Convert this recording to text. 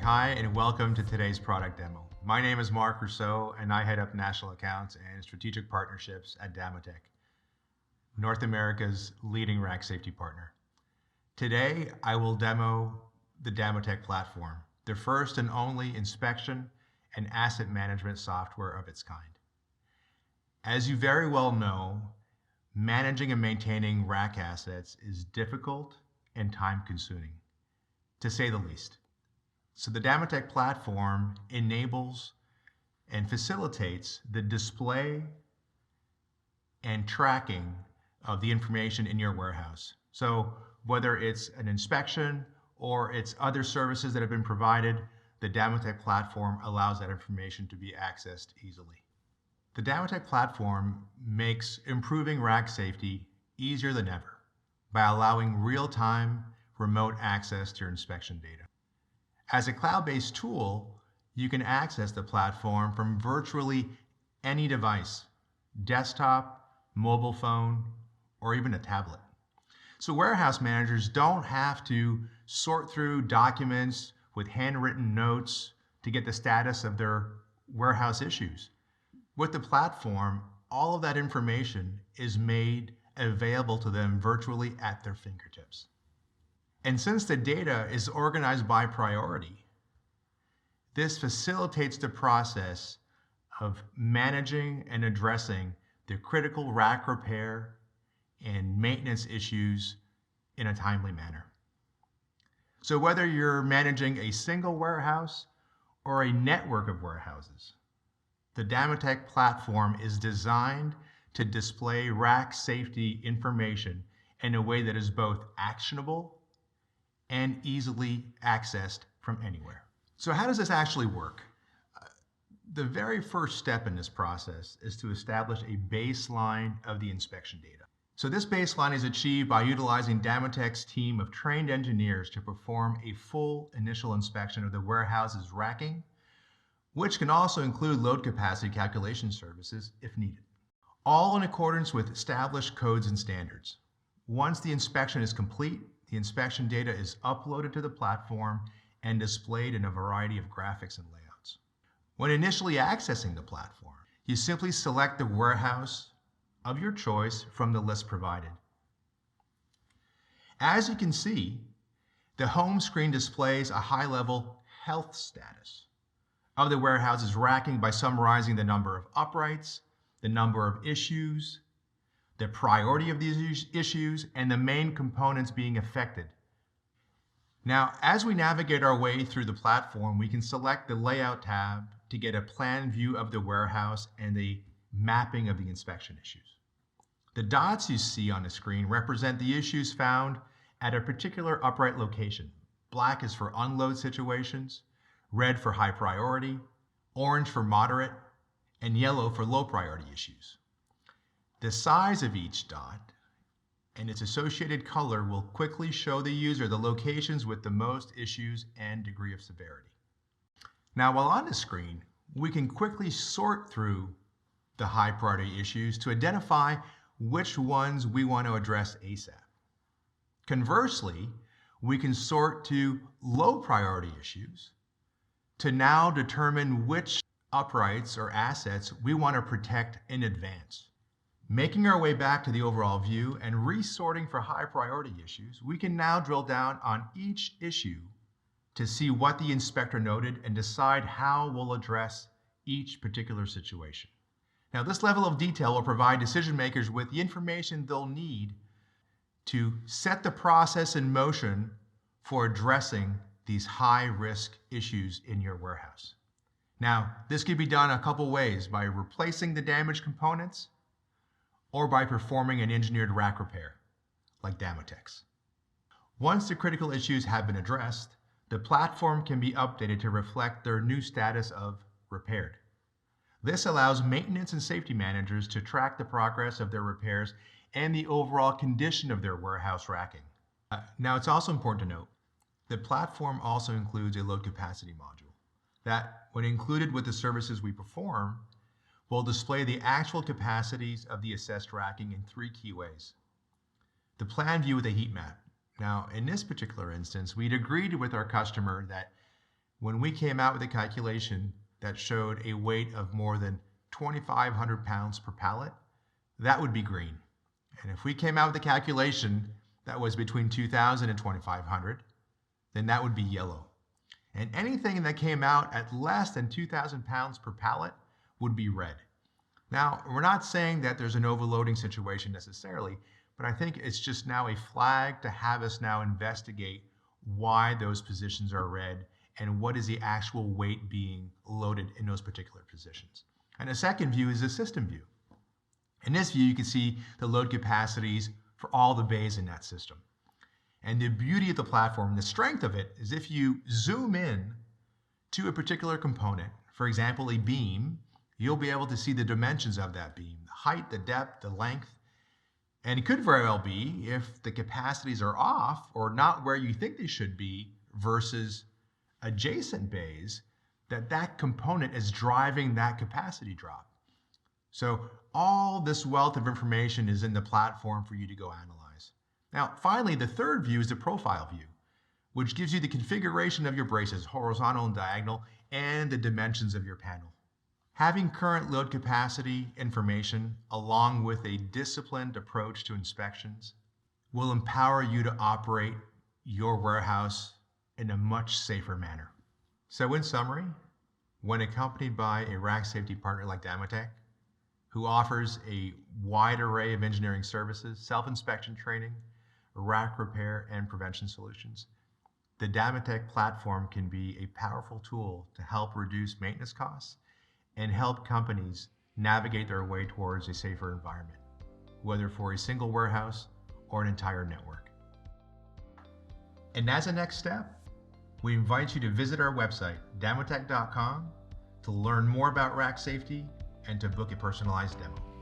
Hi, and welcome to today's product demo. My name is Mark Rousseau, and I head up National Accounts and Strategic Partnerships at Damotech, North America's leading rack safety partner. Today, I will demo the Damotech Platform, the first and only inspection and asset management software of its kind. As you very well know, managing and maintaining rack assets is difficult and time-consuming, to say the least. So the Damotech Platform enables and facilitates the display and tracking of the information in your warehouse. So whether it's an inspection or it's other services that have been provided, the Damotech Platform allows that information to be accessed easily. The Damotech Platform makes improving rack safety easier than ever by allowing real-time remote access to your inspection data. As a cloud-based tool, you can access the platform from virtually any device, desktop, mobile phone, or even a tablet. So warehouse managers don't have to sort through documents with handwritten notes to get the status of their warehouse issues. With the platform, all of that information is made available to them virtually at their fingertips. And since the data is organized by priority, this facilitates the process of managing and addressing the critical rack repair and maintenance issues in a timely manner. So whether you're managing a single warehouse or a network of warehouses, the Damotech Platform is designed to display rack safety information in a way that is both actionable and easily accessed from anywhere. So how does this actually work? The very first step in this process is to establish a baseline of the inspection data. So this baseline is achieved by utilizing Damotech's team of trained engineers to perform a full initial inspection of the warehouse's racking, which can also include load capacity calculation services if needed, all in accordance with established codes and standards. Once the inspection is complete, the inspection data is uploaded to the platform and displayed in a variety of graphics and layouts. When initially accessing the platform, you simply select the warehouse of your choice from the list provided. As you can see, the home screen displays a high-level health status of the warehouse's racking by summarizing the number of uprights, the number of issues, the priority of these issues, and the main components being affected. Now, as we navigate our way through the platform, we can select the Layout tab to get a plan view of the warehouse and the mapping of the inspection issues. The dots you see on the screen represent the issues found at a particular upright location. Black is for unload situations, red for high priority, orange for moderate, and yellow for low priority issues. The size of each dot and its associated color will quickly show the user the locations with the most issues and degree of severity. Now, while on the screen, we can quickly sort through the high priority issues to identify which ones we want to address ASAP. Conversely, we can sort to low priority issues to now determine which uprights or assets we want to protect in advance. Making our way back to the overall view and resorting for high priority issues, we can now drill down on each issue to see what the inspector noted and decide how we'll address each particular situation. Now, this level of detail will provide decision makers with the information they'll need to set the process in motion for addressing these high-risk issues in your warehouse. Now, this can be done a couple ways: by replacing the damaged components or by performing an engineered rack repair, like Damotech's. Once the critical issues have been addressed, the platform can be updated to reflect their new status of repaired. This allows maintenance and safety managers to track the progress of their repairs and the overall condition of their warehouse racking. Now, it's also important to note the platform also includes a load capacity module that, when included with the services we perform, will display the actual capacities of the assessed racking in three key ways. The plan view with a heat map. Now, in this particular instance, we'd agreed with our customer that When we came out with a calculation that showed a weight of more than 2,500 pounds per pallet, that would be green. And if we came out with a calculation that was between 2,000 and 2,500, then that would be yellow. And anything that came out at less than 2,000 pounds per pallet would be red. Now, we're not saying that there's an overloading situation necessarily, but I think it's just now a flag to have us now investigate why those positions are red and what is the actual weight being loaded in those particular positions. And the second view is the system view. In this view, you can see the load capacities for all the bays in that system. And the beauty of the platform, the strength of it, is if you zoom in to a particular component, for example, a beam, you'll be able to see the dimensions of that beam, the height, the depth, the length. And it could very well be, if the capacities are off or not where you think they should be versus adjacent bays, that component is driving that capacity drop. So all this wealth of information is in the platform for you to go analyze. Now, finally, the third view is the profile view, which gives you the configuration of your braces, horizontal and diagonal, and the dimensions of your panel. Having current load capacity information along with a disciplined approach to inspections will empower you to operate your warehouse in a much safer manner. So in summary, when accompanied by a rack safety partner like Damotech, who offers a wide array of engineering services, self-inspection training, rack repair, and prevention solutions, the Damotech platform can be a powerful tool to help reduce maintenance costs and help companies navigate their way towards a safer environment, whether for a single warehouse or an entire network. And as a next step, we invite you to visit our website, damotech.com, to learn more about rack safety and to book a personalized demo.